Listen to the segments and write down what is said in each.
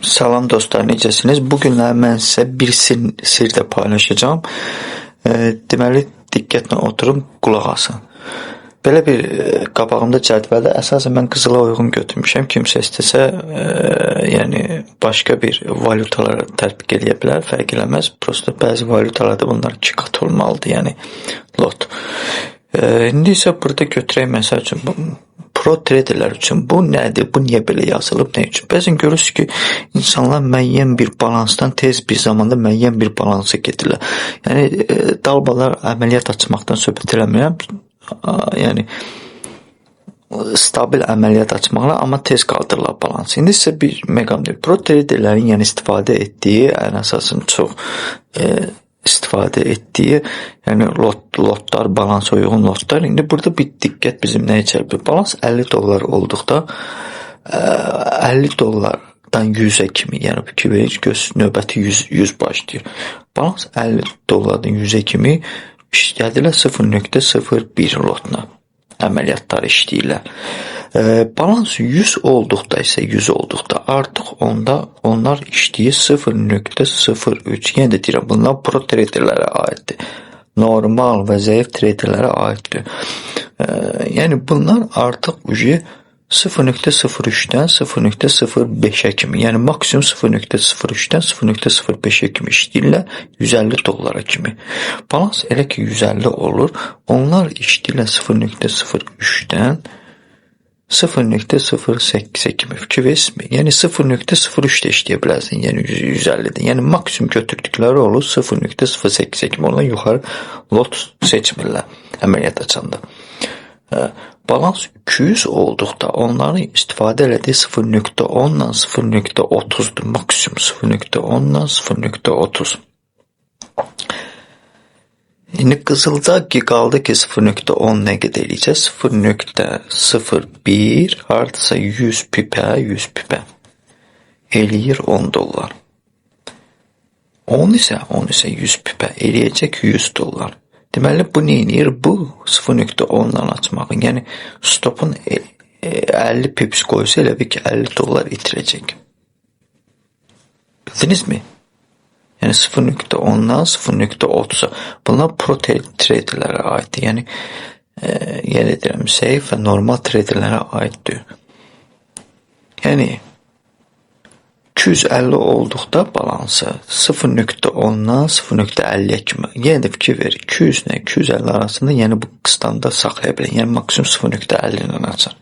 Salam dostlar, necəsiniz? Bugünlər mən sizə bir sir də paylaşacağım. Deməli, diqqətlə oturun, qulaq asın. Belə bir qabağımda cədvəldə əsasən mən qızıla uyğun götürmüşəm. Kimsə istəsə, yəni başqa bir valyutalara tətbiq edə bilər, fərq eləməz. Prosta bəzi valyutalarda bunlar 2 qat olmalıdır, yəni lot. İndi isə burada götürək məsəl üçün pro traderlər üçün bu nədir? Bu niyə belə yazılıb? Nə üçün? Bəzən görürsünüz ki, insanlar müəyyən bir balansdan tez bir zamanda müəyyən bir balansa gedirlər. Yəni dalbalar əməliyyat açmaqdan söhbət eləmirəm. Yəni stabil əməliyyat açmaqla, amma tez qaldırırlar balansı. İndi isə bir məqamdır. Pro traderlərin yəni istifadə etdiyi, ən əsasın çox istifadə etdiyi, yəni lotlar, balansa uyğun lotlar. İndi burada bir diqqət bizim nəyə çərpir? Balans 50 dollar olduqda 50 dollardan 100-ə kimi, yəni bu ki verir, növbəti 100 başlayır. Balans 50 dollardan 100-ə kimi işlədilər 0.01 lotla əməliyyatlar işləyirlər. Balans 100 olduqda isə 100 olduqda artıq onlar işləyir 0.03. Yenə də deyirəm, bunlar pro traderlərə aiddir. Normal və zəif traderlərə aiddir. Yəni bunlar artıq 0.03-dən 0.05-ə kimi, yəni maksimum 0.03-dən 0.05-ə kimi işləyirlər 150 dollara kimi. Balans elə ki 150 olur, onlar işləyirlər 0.03-dən 0.08-ə kimi fikir verirsiniz. Yəni 0.03-də işləyə bilərsən, yəni 150-dən. Yəni maksimum götürdükləri olur 0.08-ə kimi. Ondan yuxarı lot seçmirlər əməliyyat açanda. Balans 200 olduqda onların istifadə elədiyi 0.10-dan 0.30-dur. Maksimum 0.10-dan 0.30. İndi qızılda qaldı ki 0.10 nə qədər eləyəcək? 0.01 hardasa 100 pipə eləyir 10 dollar. 10 isə 100 pipə eləyəcək 100 dollar. Deməli bu nə edir? Bu 0.10-dan açmağın, yəni stopun 50 pips qoysa elə bir ki 50 dollar itirəcək. Bildinizmi? Yəni 0.10-dan 0.30-a. Bunlar pro traderlərə aiddir. Yəni yenə deyirəm, zəif və normal traderlərə aiddir. Yəni 250 olduqda balansı 0.10-dan 0.50-yə kimi. Yenə də fikir verir. 200 ilə 250 arasında, yəni bu qıstanda saxlaya bilər. Yəni maksimum 0.50-dən açar.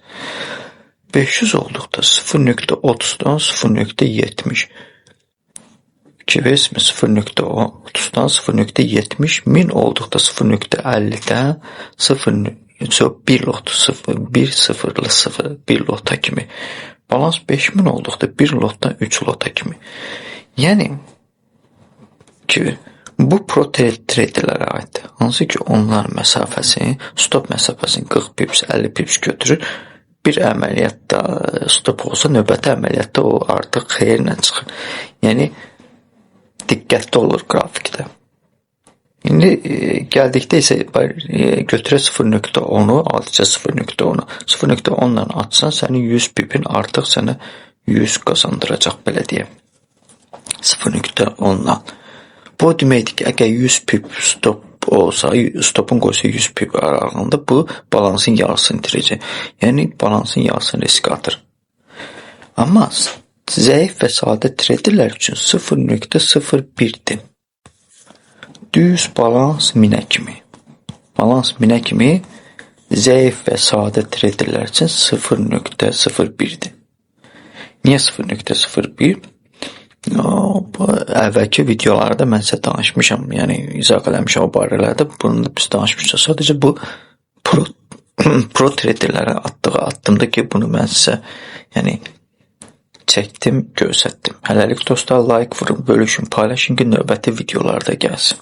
500 olduqda 0.30-dan 0.70. Fikir verirsiniz, 0.30-dan 0.70, 1000 olduqda 0.50-dən 1 lot, 1 lota kimi. Balans 5000 olduqda 1 lotdan 3 lota kimi. Yəni ki, bu pro traderlərə aiddir. Hansı ki, onlar məsafəsini, stop məsafəsini 40 pips, 50 pips götürür. Bir əməliyyatda stop olsa, növbəti əməliyyatda o artıq xeyirlə çıxır. Yəni diqqətli olur qrafikdə. İndi gəldikdə isə götürə 0.10-u, aldıca 0.10-u. 0.10-dan atsan, sənin 100 pipin artıq sənə 100 qazandıracaq, belə deyəm. 0.10-dan. Bu deməkdir ki, əgər 100 pip stop olsa, stopun qoysa 100 pip aralığında bu balansın yarısını itirəcək. Yəni balansın yarısını risk atır. Amma zəif və sadə traderlər üçün 0.01-dir. Düz balans 1000-ə kimi. Balans 1000-ə kimi zəif və sadə traderlər üçün 0.01-dir. Niyə 0.01? Əvvəlki videolarda mən sizə danışmışam, yəni izah eləmişəm o barələrdə. Bunu da biz danışmışıq. Sadəcə bu pro traderlərə atdığı addımda ki, bunu mən sizə yəni çəkdim, göstərdim. Hələlik dostlar, like vurun, bölüşün, paylaşın ki, növbəti videolarda gəlsin.